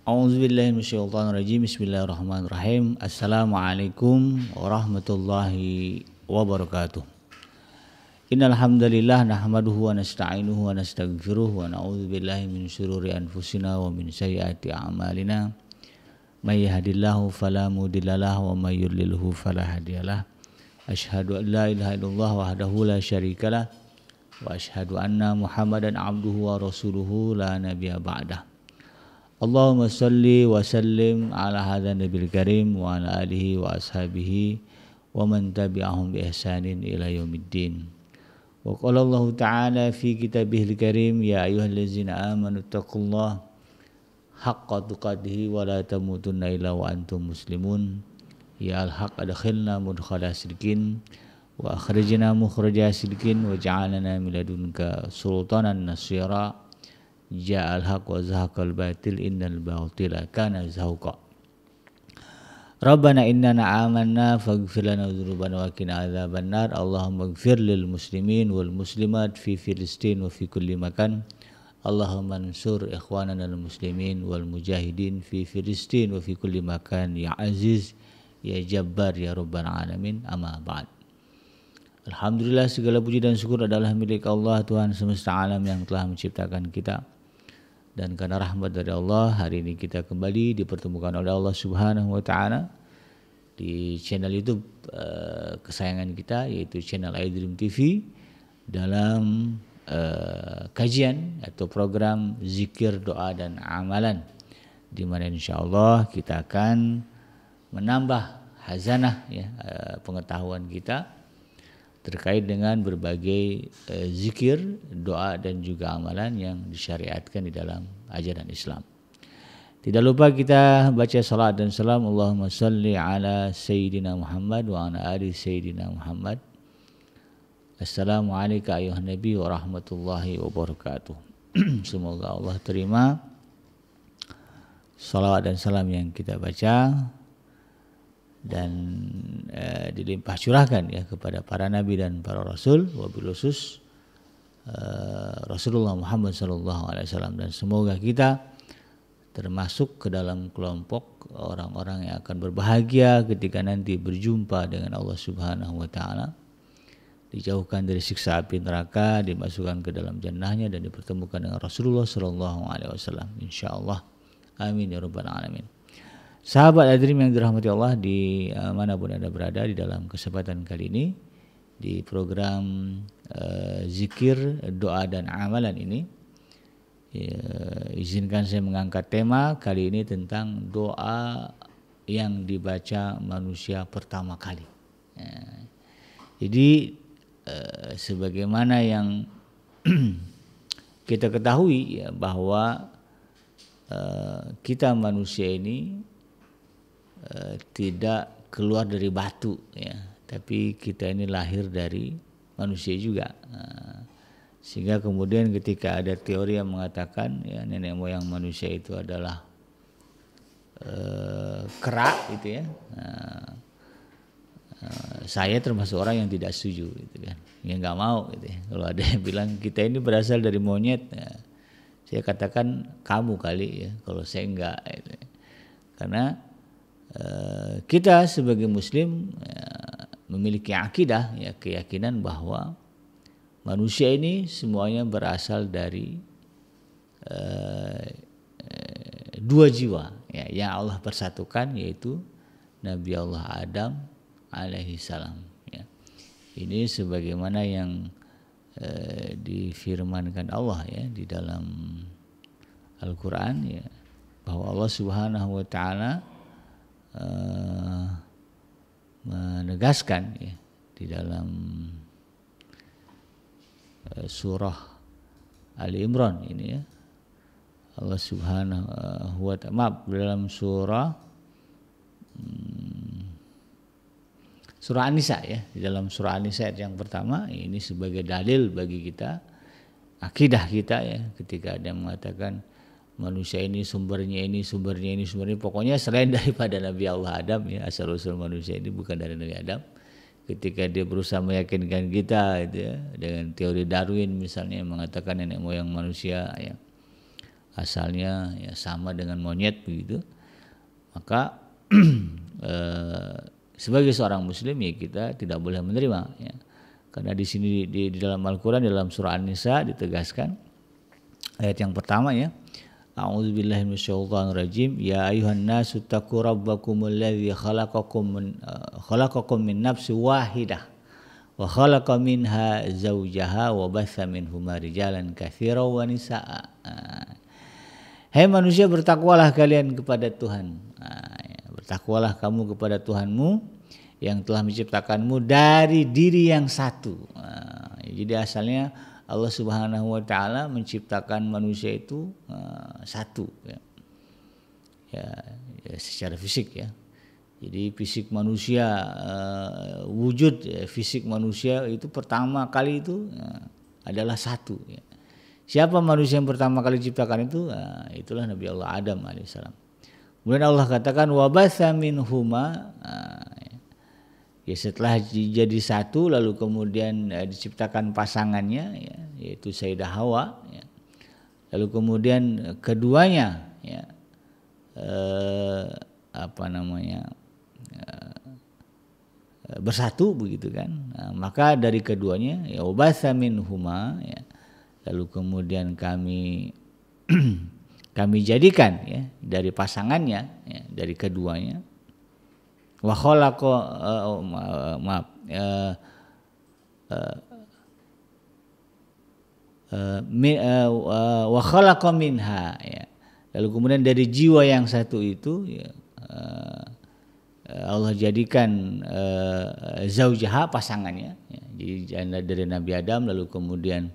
A'udzubillahi minasyaitonirrajim. Bismillahirrahmanirrahim. Assalamualaikum warahmatullahi wabarakatuh. Innal hamdalillah nahmaduhu wa nasta'inuhu wa nastaghfiruh wa na'udzubillahi min syururi anfusina wa min sayyiati a'malina. May yahdihillahu fala mudhillalah wa may yudlilhu fala hadiyalah. Asyhadu an la ilaha illallah wahdahu la syarikalah wa asyhadu anna Muhammadan abduhu wa rasuluhu la nabiyya ba'dah. Allahumma salli wa sallim ala hadha nabil karim wa ala alihi wa ashabihi wa man tabi'ahum bi ihsanin ila yaumiddin. Wa qala Allah ta'ala fi kitabihil karim ya ayyuhallazina amanu taqullaha haqqa tuqatih wa la tamutunna illa wa antum muslimun. Ya al-haq adkhilna mudkhala sidqin wa akhrijna mukhraja sidqin wa ja'alna min ladunka sultanan nasira. Ja'al haq wa zahaqal batil innal batila kana zahuqa. Rabbana innana amanna faghfir lana dzunubana wa qina adzabannar. Allahumma ighfir lil muslimin wal muslimat fi Filistin wa fi kulli makan. Allahumma ansur ikhwanana al muslimin wal mujahidin fi Filistin wa fi kulli makan ya aziz ya jabbar ya rabbal alamin. Amma ba'd. Alhamdulillah, segala puji dan syukur adalah milik Allah, Tuhan semesta alam yang telah menciptakan kita. Dan karena rahmat dari Allah, hari ini kita kembali dipertemukan oleh Allah Subhanahu wa Ta'ala di channel YouTube kesayangan kita, yaitu channel iDream TV, dalam kajian atau program zikir, doa dan amalan, di mana insya Allah kita akan menambah hazanah pengetahuan kita terkait dengan berbagai zikir, doa dan juga amalan yang disyariatkan di dalam ajaran Islam. Tidak lupa kita baca salat dan salam Allahumma salli ala Sayyidina Muhammad wa ala ali Sayyidina Muhammad. Assalamualaikum ayuhan Nabi wa rahmatullahi wabarakatuh. Semoga Allah terima salawat dan salam yang kita baca dan dilimpah curahkan kepada para nabi dan para rasul, wabil khusus Rasulullah Muhammad SAW, dan semoga kita termasuk ke dalam kelompok orang-orang yang akan berbahagia ketika nanti berjumpa dengan Allah Subhanahu wa Ta'ala, dijauhkan dari siksa api neraka, dimasukkan ke dalam jannahnya dan dipertemukan dengan Rasulullah SAW, insyaallah. Amin ya rabbal alamin. Sahabat iDream yang dirahmati Allah di manapun Anda berada, di dalam kesempatan kali ini di program zikir, doa dan amalan ini, izinkan saya mengangkat tema kali ini tentang doa yang dibaca manusia pertama kali. Jadi sebagaimana yang kita ketahui bahwa kita manusia ini tidak keluar dari batu tapi kita ini lahir dari manusia juga, sehingga kemudian ketika ada teori yang mengatakan nenek moyang manusia itu adalah kera gitu saya termasuk orang yang tidak setuju gitu kan, yang nggak mau gitu kalau ada yang bilang kita ini berasal dari monyet, saya katakan kamu kali kalau saya enggak gitu. Karena kita sebagai muslim memiliki akidah, keyakinan bahwa manusia ini semuanya berasal dari dua jiwa yang Allah persatukan, yaitu Nabi Allah Adam alaihi salam. Ini sebagaimana yang difirmankan Allah di dalam Al-Quran, bahwa Allah Subhanahu wa Ta'ala menegaskan di dalam surah Ali Imran ini Allah Subhanahu wa Ta'ala, dalam surah An-Nisa di dalam surah An-Nisa yang pertama, ini sebagai dalil bagi kita, akidah kita ketika ada yang mengatakan manusia ini sumbernya, pokoknya selain daripada Nabi Allah Adam, asal-usul manusia ini bukan dari Nabi Adam. Ketika dia berusaha meyakinkan kita dengan teori Darwin misalnya, yang mengatakan nenek moyang manusia asalnya ya sama dengan monyet begitu, maka sebagai seorang muslim ya kita tidak boleh menerima ya. Karena di sini di dalam Al-Qur'an dalam surah An-Nisa ditegaskan ayat yang pertama ya. A'udzubillahi minasyaitonirrajim. Ya ayyuhan nasu taqu rabbakumul ladzi khalaqakum min nafsin wahidah wa khalaqa minha zawjaha wa batsa minhuma rijalan katsiran wa nisaa. Hai manusia, bertakwalah kalian kepada Tuhan. Bertakwalah kamu kepada Tuhanmu yang telah menciptakanmu dari diri yang satu. Jadi asalnya Allah Subhanahu wa taala menciptakan manusia itu satu ya. Ya, secara fisik ya. Jadi fisik manusia wujud fisik manusia itu pertama kali itu adalah satu ya. Siapa manusia yang pertama kali diciptakan itu? Itulah Nabi Allah Adam alaihissalam. Kemudian Allah katakan wabatsa minhuma, ya setelah jadi satu lalu kemudian diciptakan pasangannya ya, yaitu Sayyidah Hawa ya. Lalu kemudian keduanya ya bersatu begitu kan. Maka dari keduanya ya wabatsa minhuma ya. Lalu kemudian kami jadikan ya dari pasangannya ya, dari keduanya wa khalaqa wa khalaqa minha ya. Lalu kemudian dari jiwa yang satu itu ya, Allah jadikan zaujaha pasangannya ya. Jadi dari Nabi Adam lalu kemudian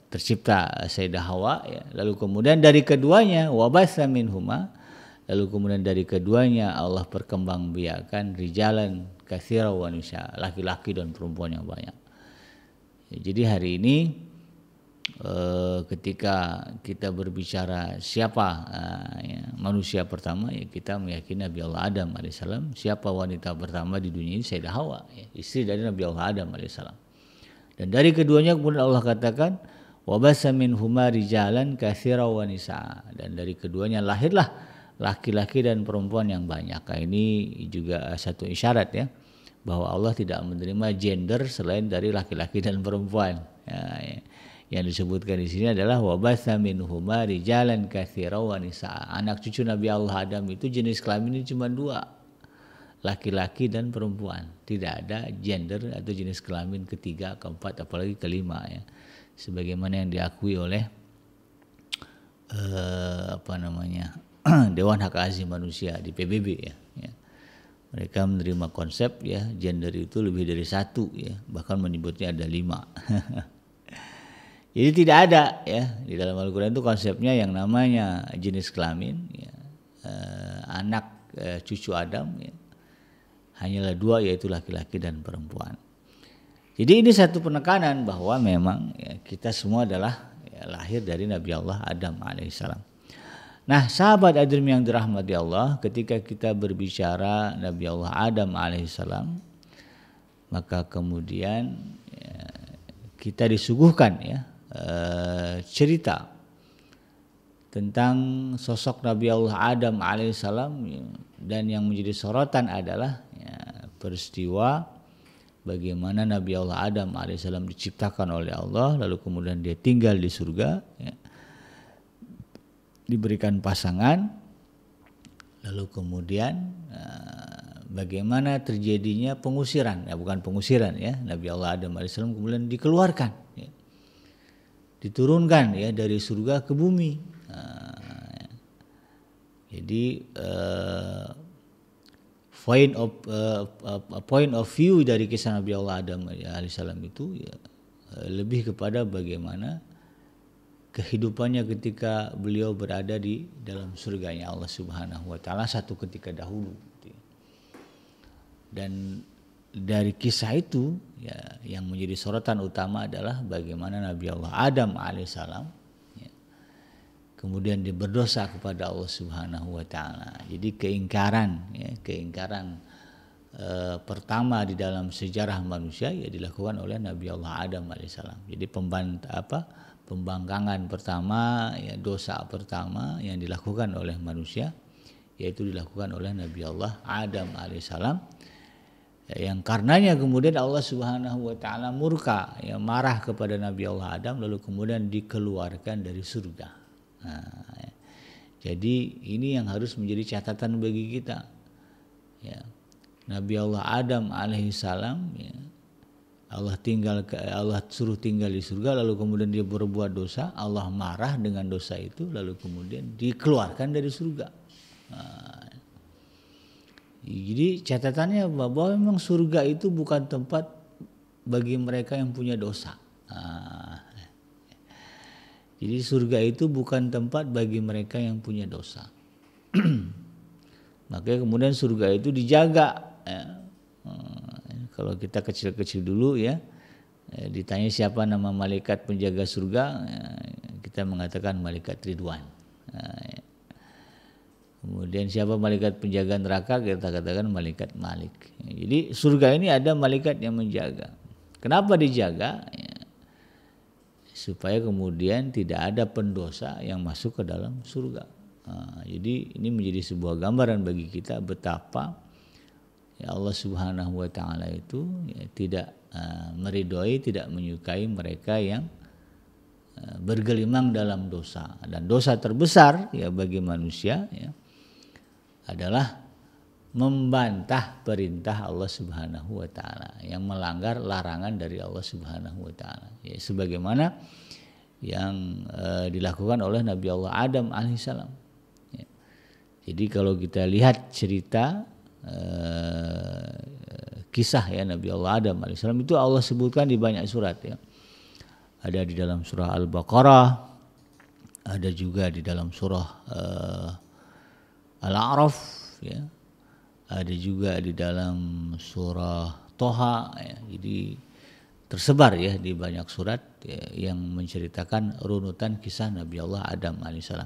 tercipta Sayyidah Hawa ya. Lalu kemudian dari keduanya wabatsa minhuma, lalu kemudian dari keduanya Allah perkembangbiakan rijalan katsiran wa nisaa, laki-laki dan perempuan yang banyak ya. Jadi hari ini ketika kita berbicara siapa ya, manusia pertama ya, kita meyakini Nabi Allah Adam alaihissalam. Siapa wanita pertama di dunia ini? Sayyidah Hawa ya, istri dari Nabi Allah Adam alaihissalam. Dan dari keduanya kemudian Allah katakan wabatsa minhuma rijalan katsiran wa nisaa, dan dari keduanya lahirlah laki-laki dan perempuan yang banyak. Nah, ini juga satu isyarat ya bahwa Allah tidak menerima gender selain dari laki-laki dan perempuan. Ya, yang disebutkan di sini adalah wabatsa minhuma rijalan katsiran wa nisaa. Anak cucu Nabi Allah Adam itu jenis kelaminnya cuma dua, laki-laki dan perempuan. Tidak ada gender atau jenis kelamin ketiga, keempat, apalagi kelima ya. Sebagaimana yang diakui oleh Dewan Hak Asasi Manusia di PBB ya. Mereka menerima konsep ya gender itu lebih dari satu ya, bahkan menyebutnya ada 5. Jadi tidak ada ya di dalam Al-Quran itu konsepnya yang namanya jenis kelamin ya, anak cucu Adam ya. Hanyalah 2, yaitu laki-laki dan perempuan. Jadi ini satu penekanan bahwa memang ya, kita semua adalah ya, lahir dari Nabi Allah Adam alaihissalam. Nah, sahabat Adrim yang dirahmati Allah, ketika kita berbicara Nabi Allah Adam alaihissalam, maka kemudian ya, kita disuguhkan ya cerita tentang sosok Nabi Allah Adam alaihissalam ya, dan yang menjadi sorotan adalah ya, peristiwa bagaimana Nabi Allah Adam alaihissalam diciptakan oleh Allah, lalu kemudian dia tinggal di surga ya, diberikan pasangan, lalu kemudian bagaimana terjadinya pengusiran, ya bukan pengusiran ya, Nabi Allah Adam alaihissalam kemudian dikeluarkan ya, diturunkan ya dari surga ke bumi. Jadi point of view dari kisah Nabi Allah Adam alaihissalam itu ya, lebih kepada bagaimana kehidupannya ketika beliau berada di dalam surganya Allah Subhanahu wa taala satu ketika dahulu. Dan dari kisah itu ya, yang menjadi sorotan utama adalah bagaimana Nabi Allah Adam alaihissalam ya, kemudian dia berdosa kepada Allah Subhanahu wa taala. Jadi keingkaran pertama di dalam sejarah manusia ya dilakukan oleh Nabi Allah Adam alaihissalam. Jadi pembangkangan pertama, ya, dosa pertama yang dilakukan oleh manusia yaitu dilakukan oleh Nabi Allah Adam alaihissalam, yang karenanya kemudian Allah Subhanahu wa taala murka, ya, marah kepada Nabi Allah Adam, lalu kemudian dikeluarkan dari surga. Nah, jadi ini yang harus menjadi catatan bagi kita, ya. Nabi Allah Adam alaihissalam, ya, Allah suruh tinggal di surga, lalu kemudian dia berbuat dosa, Allah marah dengan dosa itu, lalu kemudian dikeluarkan dari surga. Nah, jadi catatannya bahwa memang surga itu bukan tempat bagi mereka yang punya dosa. Nah, jadi surga itu bukan tempat bagi mereka yang punya dosa. Makanya kemudian surga itu dijaga. Ya. Kalau kita kecil-kecil dulu, ya, ditanya siapa nama malaikat penjaga surga, ya, kita mengatakan malaikat Ridwan. Nah, ya. Kemudian siapa malaikat penjaga neraka, kita katakan malaikat Malik. Jadi surga ini ada malaikat yang menjaga. Kenapa dijaga? Ya, supaya kemudian tidak ada pendosa yang masuk ke dalam surga. Nah, jadi ini menjadi sebuah gambaran bagi kita betapa, ya, Allah Subhanahu wa taala itu, ya, tidak meridhoi, tidak menyukai mereka yang bergelimang dalam dosa. Dan dosa terbesar, ya, bagi manusia, ya, adalah membantah perintah Allah Subhanahu wa taala, yang melanggar larangan dari Allah Subhanahu wa taala. Ya, sebagaimana yang dilakukan oleh Nabi Allah Adam alaihissalam. Ya. Jadi kalau kita lihat cerita kisah, ya, Nabi Allah Adam alaihissalam itu Allah sebutkan di banyak surat, ya. Ada di dalam surah Al-Baqarah, ada juga di dalam surah Al-A'raf, ya. Ada juga di dalam surah Toha, ya. Jadi tersebar, ya, di banyak surat, ya, yang menceritakan runutan kisah Nabi Allah Adam alaihissalam.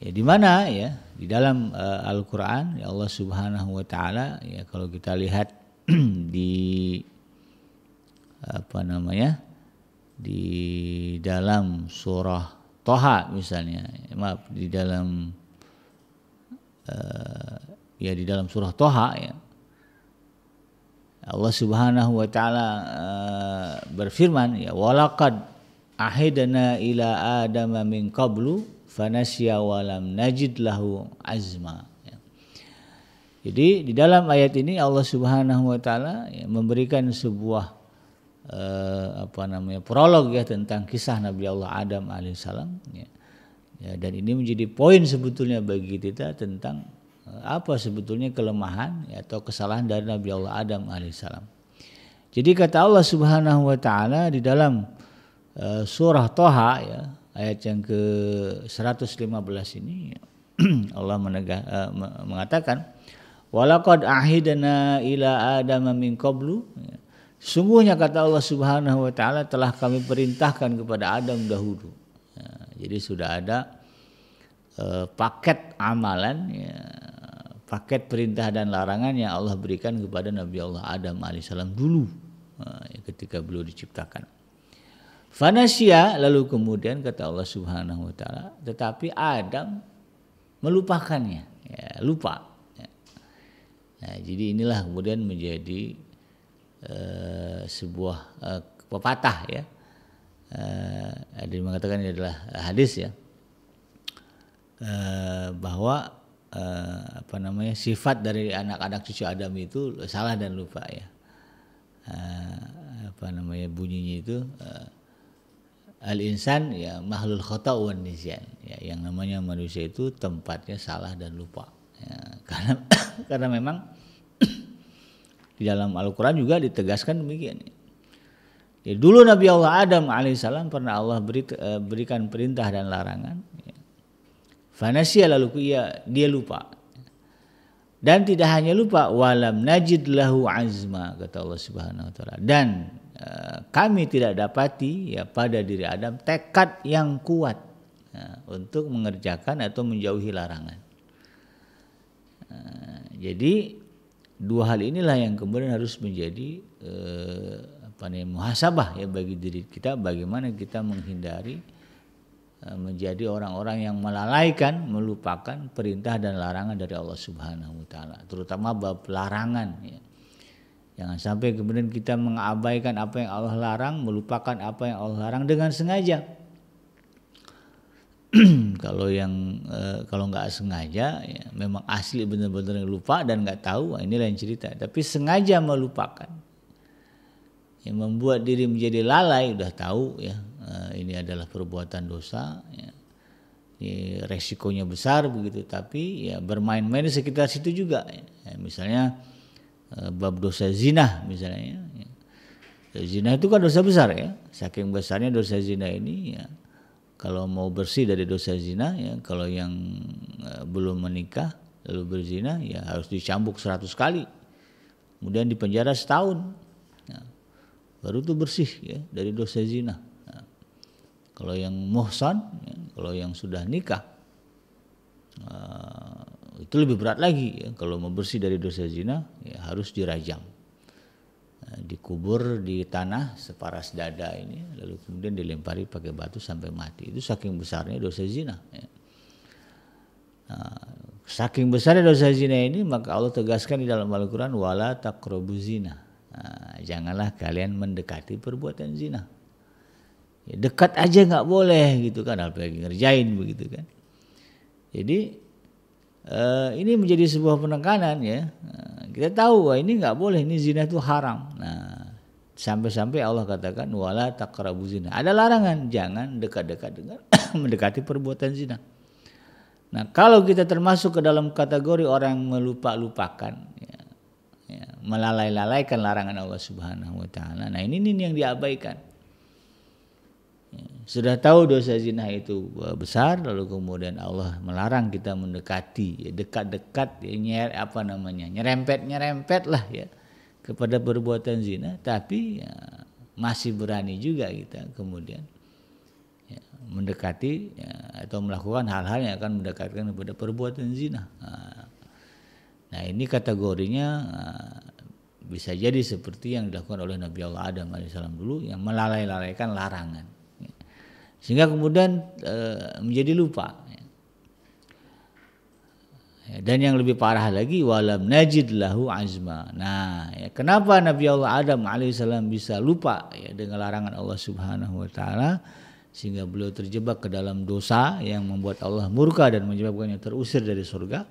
Ya, di mana, ya, di dalam Al-Qur'an, ya, Allah Subhanahu wa taala, ya, kalau kita lihat di di dalam surah Toha misalnya, maaf, di dalam di dalam surah Toha, ya, Allah Subhanahu wa taala berfirman, ya, walaqad ahidna ila adama min qablu fanasya wa lam najid lahu azma. Ya. Jadi di dalam ayat ini Allah Subhanahu wa taala, ya, memberikan sebuah prolog, ya, tentang kisah Nabi Allah Adam alaihissalam, ya. Ya, dan ini menjadi poin sebetulnya bagi kita tentang apa sebetulnya kelemahan, ya, atau kesalahan dari Nabi Allah Adam alaihissalam. Jadi kata Allah Subhanahu wa taala di dalam surah Toha, ya, ayat yang ke-115 ini, ya, Allah mengatakan walaqad ahidna ila adama min qablu, ya. Sungguhnya kata Allah Subhanahu wa taala telah kami perintahkan kepada Adam dahulu. Ya, jadi sudah ada paket amalan, ya, paket perintah dan larangan yang Allah berikan kepada Nabi Allah Adam alaihissalam dulu, ya, ketika beliau diciptakan. Fanasya, lalu kemudian kata Allah Subhanahu wa taala, tetapi Adam melupakannya, ya, lupa. Ya. Nah, jadi inilah kemudian menjadi sebuah pepatah, ya. Ada yang mengatakan ini adalah hadis, ya, bahwa sifat dari anak-anak cucu Adam itu salah dan lupa, ya. Bunyinya itu al-insan, ya, mahlul khata' wan nisyan, ya, yang namanya manusia itu tempatnya salah dan lupa, ya, karena memang di dalam Al-Quran juga ditegaskan demikian. Ya, dulu Nabi Allah Adam alaihissalam pernah Allah berikan perintah dan larangan, ya. Fanasya, lalu dia lupa. Dan tidak hanya lupa, walam najid lahu azma, kata Allah Subhanahu wa taala. Dan kami tidak dapati, ya, pada diri Adam tekad yang kuat, ya, untuk mengerjakan atau menjauhi larangan. Jadi Dua hal inilah yang kemudian harus menjadi muhasabah ya bagi diri kita, bagaimana kita menghindari menjadi orang-orang yang melalaikan, melupakan perintah dan larangan dari Allah Subhanahu wa taala, terutama bab larangan ya. Jangan sampai kemudian kita mengabaikan apa yang Allah larang, melupakan apa yang Allah larang dengan sengaja. Kalau nggak sengaja ya, memang asli benar-benar lupa dan nggak tahu, ini lain cerita. Tapi sengaja melupakan, yang membuat diri menjadi lalai, udah tahu ya ini adalah perbuatan dosa, ya. Ini resikonya besar begitu, tapi ya bermain-main di sekitar situ juga. Ya. Misalnya bab dosa zina misalnya. Ya. Zina itu kan dosa besar ya, saking besarnya dosa zina ini ya. Kalau mau bersih dari dosa zina ya, kalau yang belum menikah lalu berzina ya harus dicambuk 100 kali, kemudian dipenjara setahun ya, baru tuh bersih ya dari dosa zina. Nah, kalau yang muhsan ya, kalau yang sudah nikah itu lebih berat lagi ya. Kalau mau bersih dari dosa zina ya harus dirajam, dikubur di tanah separas dada ini, lalu kemudian dilempari pakai batu sampai mati. Itu saking besarnya dosa zina ya. Nah, saking besarnya dosa zina ini, maka Allah tegaskan di dalam Al-Quran, wala taqrabu zina. Nah, janganlah kalian mendekati perbuatan zina ya, dekat aja nggak boleh gitu kan, apalagi ngerjain begitu kan. Jadi ini menjadi sebuah penekanan ya. Kita tahu wah ini nggak boleh, ini zina itu haram. Nah, sampai-sampai Allah katakan wala taqrabu zina. Ada larangan, jangan dekat-dekat dengan mendekati perbuatan zina. Nah, kalau kita termasuk ke dalam kategori orang yang melupa-lupakan ya, melalai-lalaikan larangan Allah Subhanahu wa taala. Nah, ini yang diabaikan. Sudah tahu dosa zina itu besar, lalu kemudian Allah melarang kita mendekati, ya, dekat-dekat, ya, nyerempet lah ya kepada perbuatan zina, tapi ya, masih berani juga kita kemudian ya, mendekati ya, atau melakukan hal-hal yang akan mendekatkan kepada perbuatan zina. Nah ini kategorinya bisa jadi seperti yang dilakukan oleh Nabi Allah Adam alaihissalam dulu, yang melalai-lalaikan larangan. Sehingga kemudian menjadi lupa. Dan yang lebih parah lagi, walam najid lahu azma. Nah, ya, kenapa Nabi Allah Adam alaihissalam bisa lupa ya, dengan larangan Allah Subhanahu wa taala, sehingga beliau terjebak ke dalam dosa yang membuat Allah murka dan menyebabkannya terusir dari surga.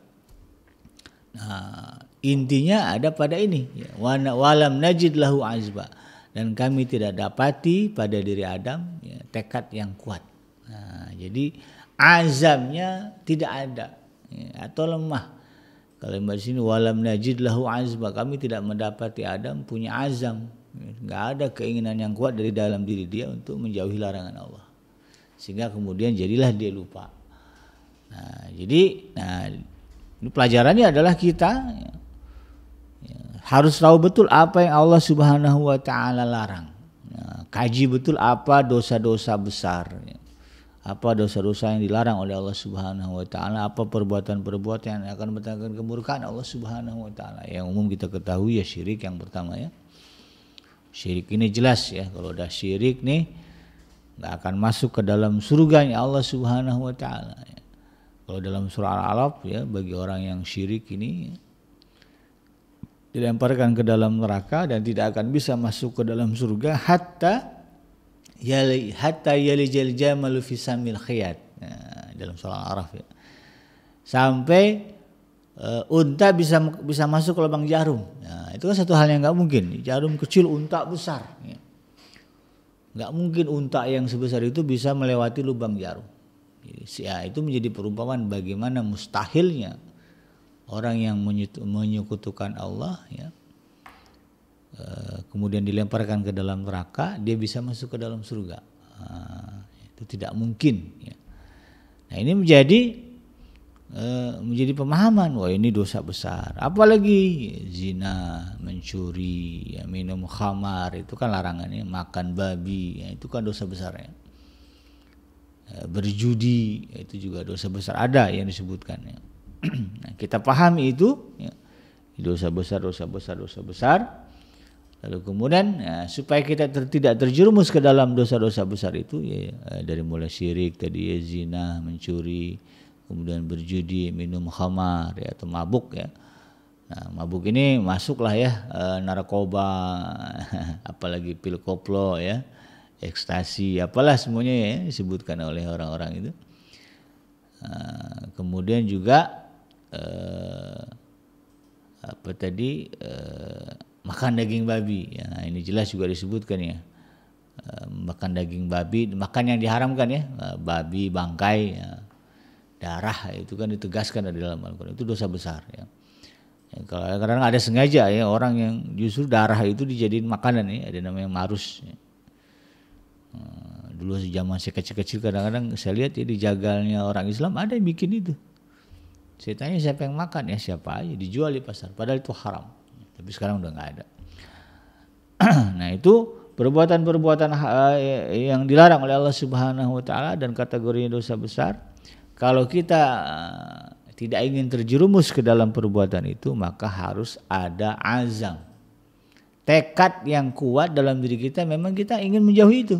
Nah, intinya ada pada ini, ya, walam najid lahu azma. Dan kami tidak dapati pada diri Adam ya, tekad yang kuat. Nah, jadi azamnya tidak ada ya, atau lemah. Kalau di sini walam najid lahu azma, kami tidak mendapati Adam punya azam, nggak ada keinginan yang kuat dari dalam diri dia untuk menjauhi larangan Allah, sehingga kemudian jadilah dia lupa. Nah, jadi ini pelajarannya adalah kita ya, harus tahu betul apa yang Allah Subhanahu wa taala larang. Nah, kaji betul apa dosa-dosa besar, apa dosa-dosa yang dilarang oleh Allah Subhanahu wa taala, apa perbuatan-perbuatan yang akan mendatangkan kemurkaan Allah Subhanahu wa taala. Yang umum kita ketahui ya syirik yang pertama ya. Syirik ini jelas ya, kalau udah syirik nih enggak akan masuk ke dalam surganya Allah Subhanahu wa taala ya. Kalau dalam surah Al-Alaq ya, bagi orang yang syirik ini dilemparkan ke dalam neraka dan tidak akan bisa masuk ke dalam surga hatta yalijal jamalu fi samil khiyat. Nah, dalam surah Al-Araf ya. Sampai unta bisa masuk ke lubang jarum. Nah, itu kan satu hal yang nggak mungkin. Jarum kecil, unta besar. Ya. Nggak mungkin unta yang sebesar itu bisa melewati lubang jarum. Ya, itu menjadi perumpamaan bagaimana mustahilnya orang yang menyekutukan Allah ya, kemudian dilemparkan ke dalam neraka, dia bisa masuk ke dalam surga. Itu tidak mungkin ya. Nah, ini menjadi pemahaman, wah ini dosa besar. Apalagi zina, mencuri, ya, minum khamar, itu kan larangannya, makan babi, ya, itu kan dosa besar ya. Berjudi, ya, itu juga dosa besar, ada yang disebutkan ya. Nah, kita pahami itu ya, dosa besar. Lalu kemudian supaya kita tidak terjerumus ke dalam dosa-dosa besar itu ya, dari mulai syirik tadi ya, zina, mencuri, kemudian berjudi, minum khamar ya, atau mabuk ya. Nah, mabuk ini masuklah ya narkoba, apalagi pil koplo ya, ekstasi, apalah semuanya ya disebutkan oleh orang-orang itu. Kemudian juga makan daging babi ya, ini jelas juga disebutkan ya, makan daging babi, makan yang diharamkan ya, babi bangkai ya, darah itu kan ditegaskan di dalam Al-Quran, itu dosa besar ya. Kalau kadang ada sengaja ya orang yang justru darah itu dijadiin makanan ya, ada namanya marus ya. Dulu zaman saya kecil-kecil kadang-kadang saya lihat ya di jagalnya orang Islam ada yang bikin itu. Saya tanya siapa yang makan, ya siapa aja, dijual di pasar, padahal itu haram. Tapi sekarang udah nggak ada. Nah itu perbuatan-perbuatan yang dilarang oleh Allah Subhanahu Wa Taala dan kategorinya dosa besar. Kalau kita tidak ingin terjerumus ke dalam perbuatan itu, maka harus ada azam, tekad yang kuat dalam diri kita. Memang kita ingin menjauhi itu.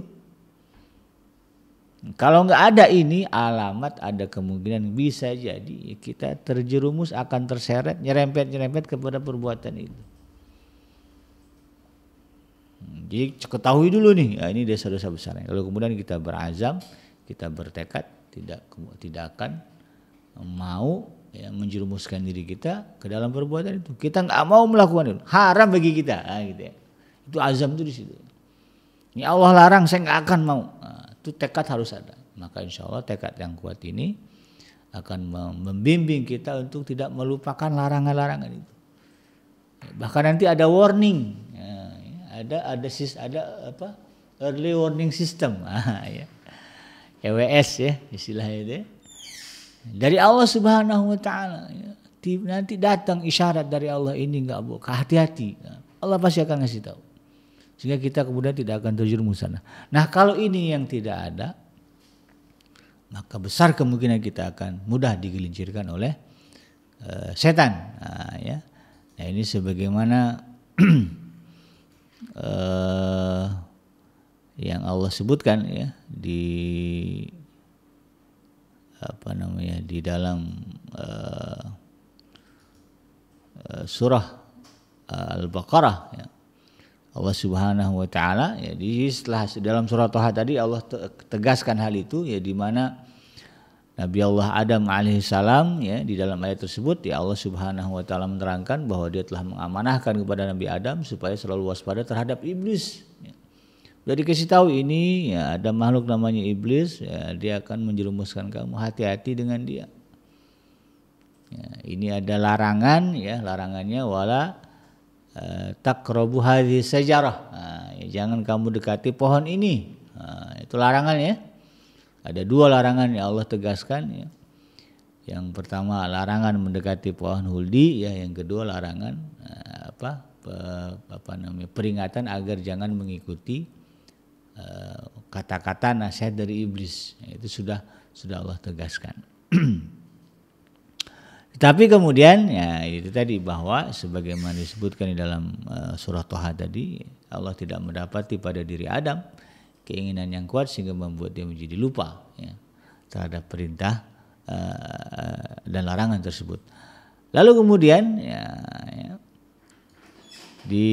Kalau nggak ada ini, alamat ada kemungkinan bisa jadi kita terjerumus, akan terseret, nyerempet kepada perbuatan itu. Jadi ketahui dulu nih, ya ini dosa-dosa besarnya. Lalu kemudian kita berazam, kita bertekad tidak akan mau ya, menjerumuskan diri kita ke dalam perbuatan itu. Kita nggak mau melakukan itu, haram bagi kita, gitu ya. Itu azam itu di situ. Ini Allah larang, saya nggak akan mau. Itu tekad harus ada. Maka insya Allah tekad yang kuat ini akan membimbing kita untuk tidak melupakan larangan-larangan itu. Bahkan nanti ada warning, ada apa, early warning system, ya. EWS ya istilahnya itu ya. Dari Allah Subhanahu Wa Taala ya. Nanti datang isyarat dari Allah, ini nggak boleh, hati-hati. Allah pasti akan ngasih tahu. Sehingga kita kemudian tidak akan terjerumus sana. Nah kalau ini yang tidak ada, maka besar kemungkinan kita akan mudah digelincirkan oleh setan. Ya. Nah ini sebagaimana yang Allah sebutkan ya di di dalam surah Al-Baqarah ya. Allah Subhanahu Wa Taala ya, setelah dalam surah Thaha tadi Allah tegaskan hal itu ya, di mana Nabi Allah Adam alaihissalam ya, di dalam ayat tersebut ya Allah Subhanahu Wa Taala menerangkan bahwa dia telah mengamanahkan kepada Nabi Adam supaya selalu waspada terhadap iblis ya. Sudah dikasih tahu ini ya, ada makhluk namanya iblis ya, dia akan menjerumuskan kamu, hati-hati dengan dia ya. Ini ada larangan ya, larangannya wala taqrabu hadhihi sajarah. Ya, jangan kamu dekati pohon ini. Itu larangannya. Ada dua larangan yang Allah tegaskan ya. Yang pertama larangan mendekati pohon huldi ya, yang kedua larangan peringatan agar jangan mengikuti kata-kata nasihat dari iblis. Ya, itu sudah Allah tegaskan. Tapi kemudian ya itu tadi, bahwa sebagaimana disebutkan di dalam surah Thaha tadi, Allah tidak mendapati pada diri Adam keinginan yang kuat sehingga membuat dia menjadi lupa ya, terhadap perintah dan larangan tersebut. Lalu kemudian di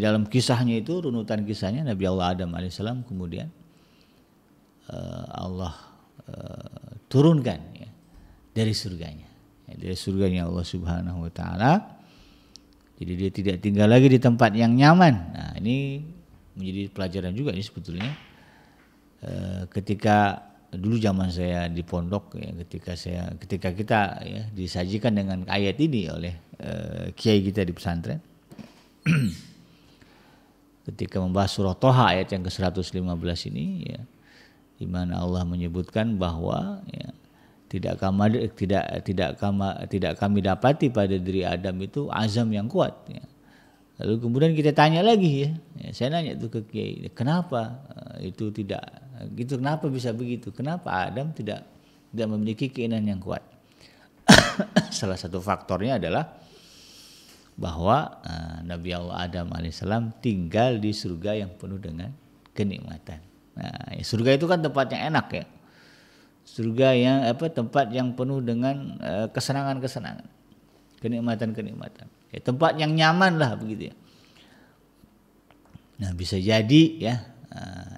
dalam kisahnya itu, runutan kisahnya Nabi Allah Adam alaihissalam kemudian Allah turunkan ya, dari surganya Allah Subhanahu Wa Taala. Jadi dia tidak tinggal lagi di tempat yang nyaman. Nah ini menjadi pelajaran juga ini sebetulnya. Ketika dulu zaman saya di pondok ya, ketika kita ya disajikan dengan ayat ini oleh kiai kita di pesantren, ketika membahas surah Thaha ayat yang ke-115 ini ya, di mana Allah menyebutkan bahwa ya, tidak kami dapati pada diri Adam itu azam yang kuat ya. Lalu kemudian kita tanya lagi ya, saya nanya tuh ke kiai, kenapa itu tidak gitu, kenapa bisa begitu, kenapa Adam tidak memiliki keinginan yang kuat? salah satu faktornya adalah bahwa Nabi Allah Adam alaihissalam tinggal di surga yang penuh dengan kenikmatan. Nah, surga itu kan tempat yang enak ya. Surga yang tempat yang penuh dengan kesenangan-kesenangan, kenikmatan-kenikmatan. Ya, tempat yang nyaman lah begitu ya. Nah, bisa jadi ya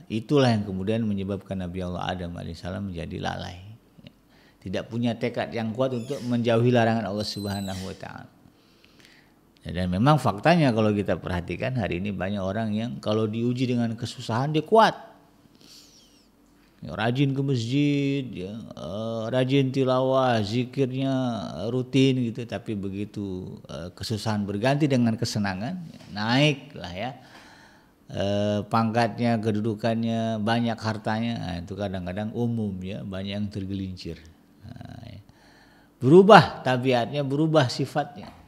itulah yang kemudian menyebabkan Nabi Allah Adam alaihissalam menjadi lalai. Tidak punya tekad yang kuat untuk menjauhi larangan Allah Subhanahu wa taala. Dan memang faktanya kalau kita perhatikan hari ini banyak orang yang kalau diuji dengan kesusahan dia kuat. Ya, rajin ke masjid, ya, rajin tilawah, zikirnya rutin gitu, tapi begitu kesusahan berganti dengan kesenangan, ya, naiklah ya. Pangkatnya, kedudukannya, banyak hartanya, nah, itu kadang-kadang umum ya, banyak yang tergelincir. Nah, ya. Berubah tabiatnya, berubah sifatnya.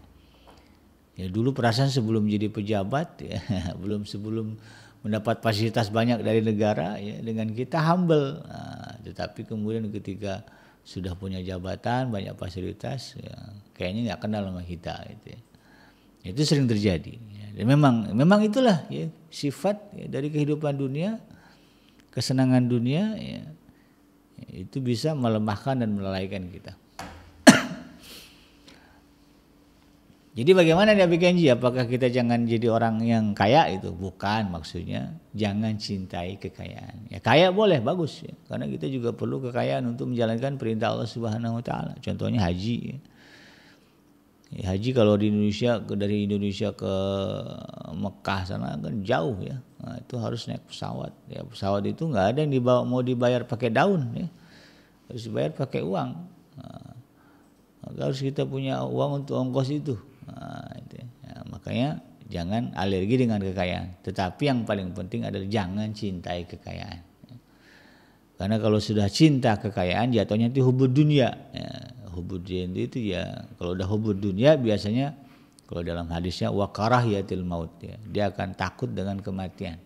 Ya dulu perasaan sebelum jadi pejabat ya, sebelum mendapat fasilitas banyak dari negara ya, dengan kita humble. Nah, tetapi kemudian ketika sudah punya jabatan, banyak fasilitas, ya, kayaknya nggak kenal sama kita gitu ya. Itu sering terjadi. Ya. Dan memang itulah ya, sifat ya, dari kehidupan dunia, kesenangan dunia ya, itu bisa melemahkan dan melalaikan kita. Jadi bagaimana Nabi Kenji? Apakah kita jangan jadi orang yang kaya itu? Bukan, maksudnya jangan cintai kekayaan. Ya kaya boleh, bagus ya. Karena kita juga perlu kekayaan untuk menjalankan perintah Allah Subhanahu wa taala. Contohnya haji ya. Ya, haji kalau di Indonesia, dari Indonesia ke Mekah sana kan jauh ya. Nah, itu harus naik pesawat. Ya, pesawat itu nggak ada yang mau dibayar pakai daun ya. Harus dibayar pakai uang. Nah, maka harus kita punya uang untuk ongkos itu. Nah, itu ya, makanya jangan alergi dengan kekayaan. Tetapi yang paling penting adalah jangan cintai kekayaan. Karena kalau sudah cinta kekayaan jatuhnya itu hubud dunia. Ya, hubud dunia itu ya kalau udah hubud dunia biasanya kalau dalam hadisnya wa karahiyatil maut ya, dia akan takut dengan kematian.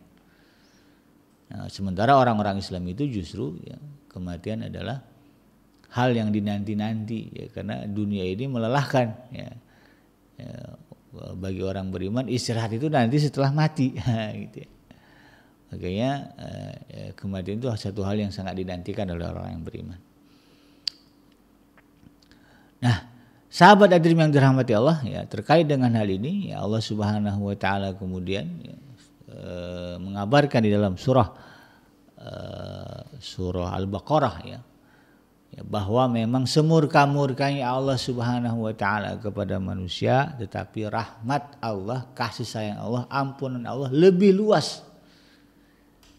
Nah, sementara orang-orang Islam itu justru ya, kematian adalah hal yang dinanti-nanti ya, karena dunia ini melelahkan ya. Ya, bagi orang beriman istirahat itu nanti setelah mati gitu ya. Makanya kematian itu satu hal yang sangat dinantikan oleh orang yang beriman. Nah, sahabat hadirin yang dirahmati Allah ya, terkait dengan hal ini ya, Allah Subhanahu wa taala kemudian ya, mengabarkan di dalam surah Al-Baqarah ya, bahwa memang semurka-murkanya Allah Subhanahu wa taala kepada manusia, tetapi rahmat Allah, kasih sayang Allah, ampunan Allah lebih luas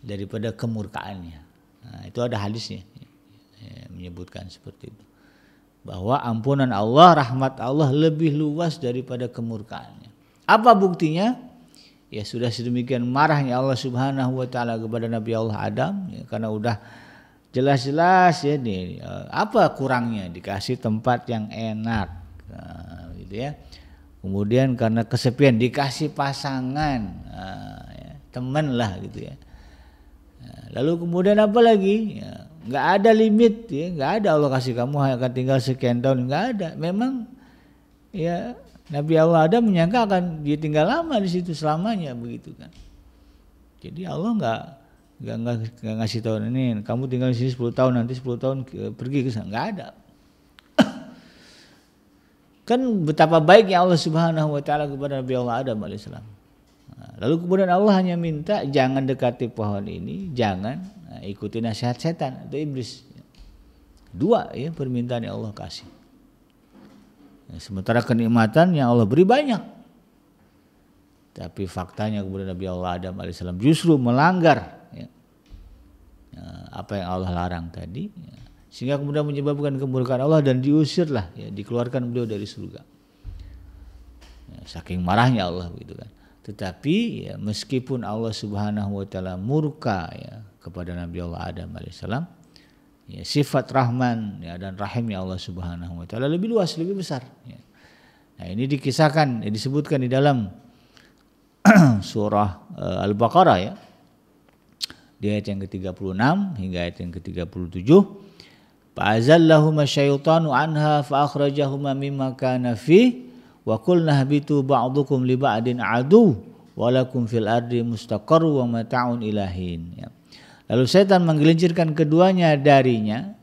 daripada kemurkaannya. Nah, itu ada hadisnya ya, menyebutkan seperti itu. Bahwa ampunan Allah, rahmat Allah lebih luas daripada kemurkaannya. Apa buktinya? Ya sudah sedemikian marahnya Allah Subhanahu wa taala kepada Nabi Allah Adam ya, karena udah jelas-jelas ya nih, apa kurangnya dikasih tempat yang enak, nah, gitu ya. Kemudian karena kesepian dikasih pasangan, ya, teman lah gitu ya. Nah, lalu kemudian apa lagi? Ya, nggak ada limit ya, nggak ada Allah kasih kamu akan tinggal sekian tahun, nggak ada. Memang ya Nabi Allah Adam menyangka akan dia tinggal lama di situ selamanya begitu kan. Jadi Allah nggak ngasih tahu ini kamu tinggal di sini 10 tahun, nanti 10 tahun pergi ke sana, nggak ada. Kan betapa baiknya Allah Subhanahu wa taala kepada Nabi Allah Adam alaihissalam. Nah, lalu kemudian Allah hanya minta jangan dekati pohon ini, jangan ikuti nasihat setan atau iblis. Dua ya permintaan yang Allah kasih. Nah, sementara kenikmatan yang Allah beri banyak. Tapi faktanya kemudian Nabi Allah Adam alaihissalam justru melanggar ya, apa yang Allah larang tadi ya, sehingga kemudian menyebabkan kemurkaan Allah dan diusirlah ya, dikeluarkan beliau dari surga ya, saking marahnya Allah begitu kan. Tetapi ya, meskipun Allah Subhanahu wa taala murka ya, kepada Nabi Allah Adam alaihissalam ya, sifat Rahman ya, dan Rahimnya Allah Subhanahu wa taala lebih luas, lebih besar ya. Nah ini dikisahkan ya, disebutkan di dalam surah Al-Baqarah ya, di ayat yang ke-36 hingga ayat yang ke-37, Fa'azallahuma syaitanu anha fa'akhrajahuma mimma kana fi wa qulna habitu ba'dukum li ba'din adu walakum fil ardi mustaqarru wa mata'un ilahin. Ya. Lalu setan menggelincirkan keduanya darinya,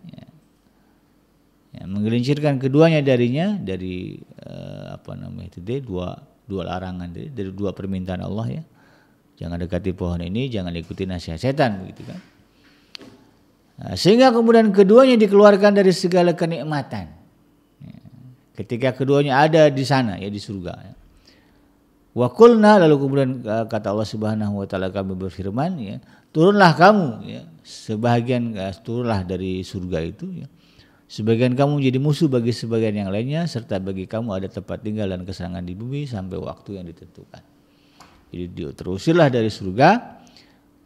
menggelincirkan keduanya darinya dari dua larangan dari dua permintaan Allah ya. Jangan dekati pohon ini, jangan ikuti nasihat setan begitu kan. Nah, sehingga kemudian keduanya dikeluarkan dari segala kenikmatan. Ya. Ketika keduanya ada di sana ya di surga. Ya. Wa qulna, lalu kemudian kata Allah Subhanahu wa taala, kami berfirman ya, turunlah kamu ya, sebahagian turunlah dari surga itu ya. Sebagian kamu menjadi musuh bagi sebagian yang lainnya, serta bagi kamu ada tempat tinggal dan kesenangan di bumi sampai waktu yang ditentukan. Jadi terusirlah dari surga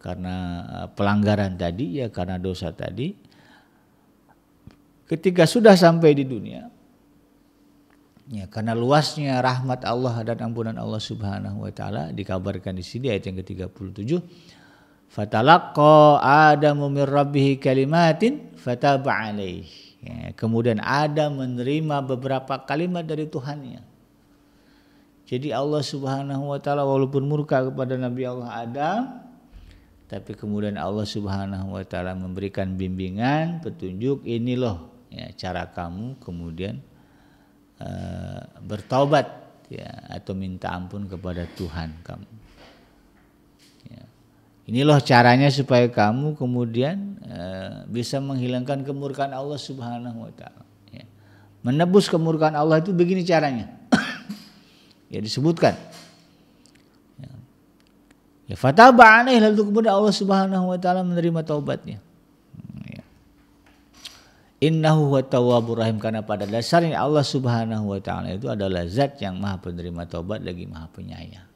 karena pelanggaran tadi ya, karena dosa tadi. Ketika sudah sampai di dunia ya, karena luasnya rahmat Allah dan ampunan Allah Subhanahu wa taala, dikabarkan di sini ayat yang ke-37, fatalaqqa Adamu mir rabbih kalimatin fataba alaihi. Ya, kemudian Adam menerima beberapa kalimat dari Tuhannya. Jadi Allah Subhanahu wa taala walaupun murka kepada Nabi Allah Adam, tapi kemudian Allah Subhanahu wa taala memberikan bimbingan, petunjuk, ini loh ya cara kamu kemudian bertaubat ya, atau minta ampun kepada Tuhan kamu. Ya. Ini loh caranya supaya kamu kemudian bisa menghilangkan kemurkaan Allah Subhanahu wa taala. Ya. Menebus kemurkaan Allah itu begini caranya. Ya disebutkan. Ya fataba alaihi, lalu kemudian Allah Subhanahu wa taala menerima taubatnya. Innahu huwa tawwabur rahim, karena pada dasarnya Allah Subhanahu wa taala itu adalah zat yang Maha penerima taubat lagi Maha penyayang.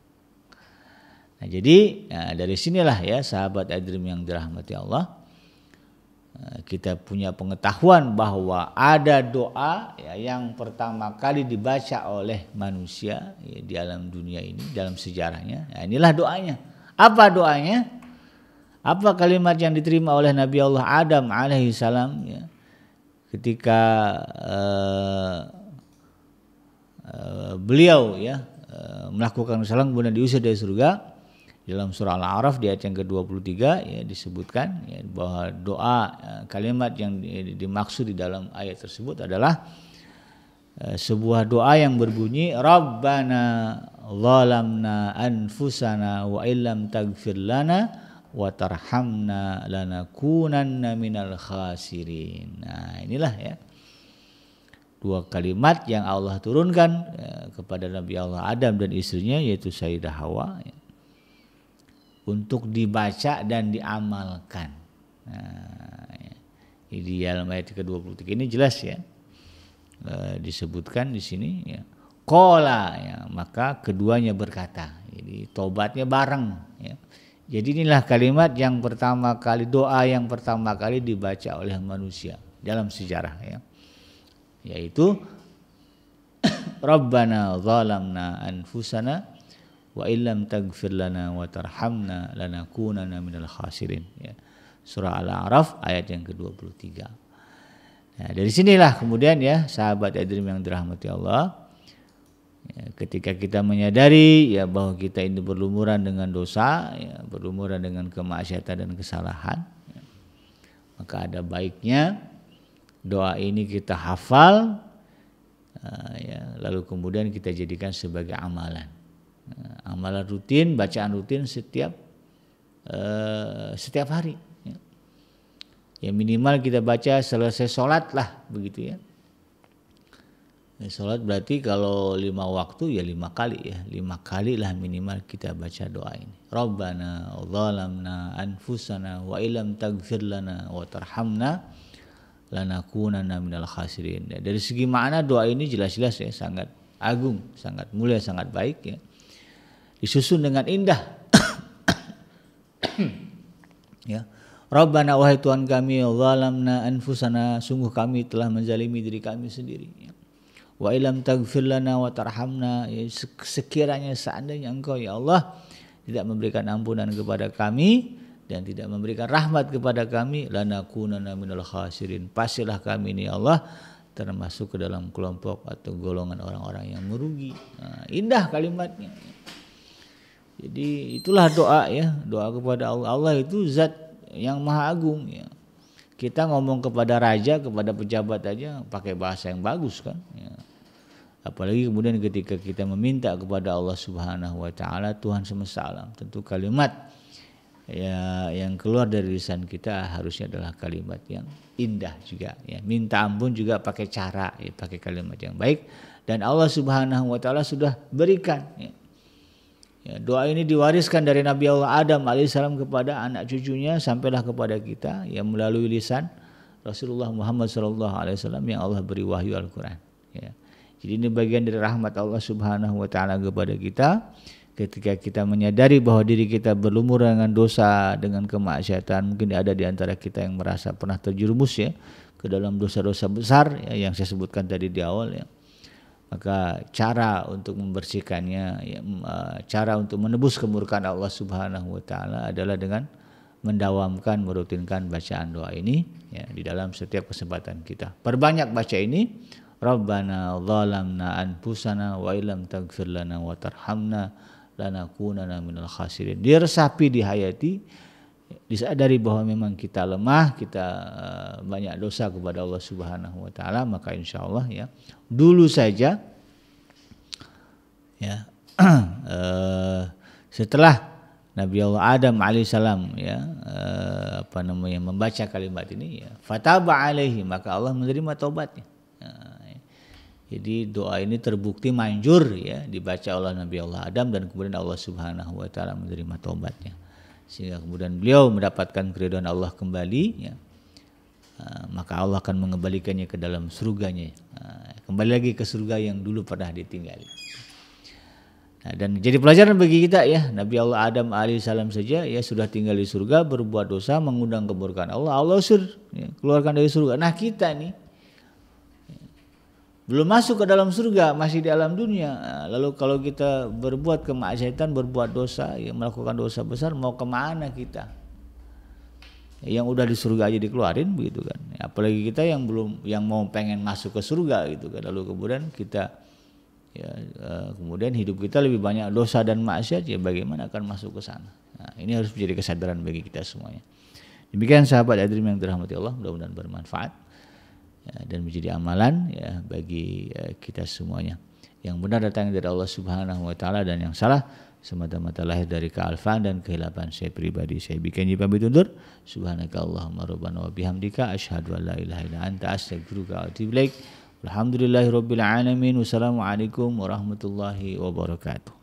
Nah, jadi dari sinilah ya sahabat Adrim yang dirahmati Allah, kita punya pengetahuan bahwa ada doa ya, yang pertama kali dibaca oleh manusia ya, di alam dunia ini dalam sejarahnya. Nah, inilah doanya. Apa doanya? Apa kalimat yang diterima oleh Nabi Allah Adam alaihi salam ya, ketika beliau ya melakukan kesalahan kemudian diusir dari surga. Dalam surah Al-A'raf di ayat yang ke-23 ya disebutkan ya, bahwa doa kalimat yang dimaksud di dalam ayat tersebut adalah sebuah doa yang berbunyi Rabbana zalamna anfusana wa illam taghfir lana wa tarhamna lanakunanna minal khasirin. Nah, inilah ya dua kalimat yang Allah turunkan kepada Nabi Allah Adam dan istrinya yaitu Sayyidah Hawa ya, untuk dibaca dan diamalkan. Nah, ya. Di dalam ayat ke-23 ini jelas ya disebutkan di sini ya. Qala ya, maka keduanya berkata. Jadi tobatnya bareng ya. Jadi inilah kalimat yang pertama kali, doa yang pertama kali dibaca oleh manusia dalam sejarah ya. Yaitu Rabbana zalamna anfusana wa illam taghfir lana wa tarhamna lanakunanna minal khasirin ya. Surah Al-A'raf ayat yang ke-23. Nah, dari sinilah kemudian ya sahabat Adrim yang dirahmati Allah ya, ketika kita menyadari ya bahwa kita ini berlumuran dengan dosa ya, berlumuran dengan kemaksiatan dan kesalahan ya, maka ada baiknya doa ini kita hafal ya, lalu kemudian kita jadikan sebagai amalan. Amalan rutin, bacaan rutin setiap hari ya. Ya minimal kita baca selesai sholat lah begitu ya. Sholat berarti kalau 5 waktu ya 5 kali ya, 5 kali lah minimal kita baca doa ini. Rabbana zalamna anfusana wa illam taghfir lana wa tarhamna lanakunanna minal khasirin. Dari segi makna doa ini jelas-jelas ya sangat agung, sangat mulia, sangat baik ya. Disusun dengan indah. Ya. Rabbana wahai Tuhan kami, zalamna anfusana, sungguh kami telah menzalimi diri kami sendiri. Ya. Wa illam taghfir lana wa tarhamna, ya, sekiranya seandainya Engkau ya Allah tidak memberikan ampunan kepada kami dan tidak memberikan rahmat kepada kami, lanakunanna minal khasirin. Pastilah kami ini Allah termasuk ke dalam kelompok atau golongan orang-orang yang merugi. Nah, indah kalimatnya. Jadi itulah doa ya, doa kepada Allah. Allah itu zat yang maha agung ya. Kita ngomong kepada raja, kepada pejabat aja pakai bahasa yang bagus kan ya. Apalagi kemudian ketika kita meminta kepada Allah Subhanahu wa taala, Tuhan semesta alam, tentu kalimat ya yang keluar dari lisan kita harusnya adalah kalimat yang indah juga ya. Minta ampun juga pakai cara ya, pakai kalimat yang baik, dan Allah Subhanahu wa taala sudah berikan ya. Ya, doa ini diwariskan dari Nabi Allah Adam alaihissalam kepada anak cucunya sampailah kepada kita yang melalui lisan Rasulullah Muhammad sallallahu alaihi wasallam yang Allah beri wahyu Al-Qur'an ya. Jadi ini bagian dari rahmat Allah Subhanahu wa taala kepada kita ketika kita menyadari bahwa diri kita berlumur dengan dosa, dengan kemaksiatan. Mungkin ada di antara kita yang merasa pernah terjerumus ya ke dalam dosa-dosa besar ya, yang saya sebutkan tadi di awal ya. Maka cara untuk membersihkannya ya, cara untuk menebus kemurkaan Allah Subhanahu wa taala adalah dengan mendawamkan, merutinkan bacaan doa ini ya di dalam setiap kesempatan kita. Perbanyak baca ini. Rabbana zalamna anfusana wa illam taghfir lana wa tarhamna lanakunanna minal khasirin. Diresapi, dihayati, disadari bahwa memang kita lemah, kita banyak dosa kepada Allah Subhanahu wa taala, maka insyaallah ya dulu saja ya setelah Nabi Allah Adam alaihissalam ya membaca kalimat ini ya, fataba alaihi, maka Allah menerima taubatnya. Jadi doa ini terbukti manjur ya dibaca oleh Nabi Allah Adam, dan kemudian Allah Subhanahu wa taala menerima taubatnya. Sehingga kemudian beliau mendapatkan keridhaan Allah kembali ya. Maka Allah akan mengembalikannya ke dalam surganya. Kembali lagi ke surga yang dulu pernah ditinggali. Nah, dan jadi pelajaran bagi kita ya, Nabi Allah Adam alaihissalam saja ya sudah tinggal di surga, berbuat dosa, mengundang kemurkaan Allah, Allah usir ya, keluarkan dari surga. Nah kita nih belum masuk ke dalam surga, masih di alam dunia. Lalu kalau kita berbuat kemaksiatan, berbuat dosa, ya, melakukan dosa besar, mau kemana kita? Yang udah di surga aja dikeluarin begitu kan. Apalagi kita yang belum, yang mau pengen masuk ke surga gitu kan. Lalu kemudian kita ya kemudian hidup kita lebih banyak dosa dan maksiat, ya bagaimana akan masuk ke sana? Nah, ini harus menjadi kesadaran bagi kita semuanya. Demikian sahabat Adrim yang dirahmati Allah, mudah-mudahan bermanfaat. Ya, dan menjadi amalan ya bagi kita semuanya. Yang benar datang dari Allah Subhanahu wa taala, dan yang salah semata-mata lahir dari kealfaan dan kehilapan saya pribadi. Saya bikin pamit undur. Subhanakallahumma rabbana wa bihamdika asyhadu an la ilaha illa anta astaghfiruka wa atubu ilaik. Alhamdulillahirabbil alamin. Wassalamualaikum warahmatullahi wabarakatuh.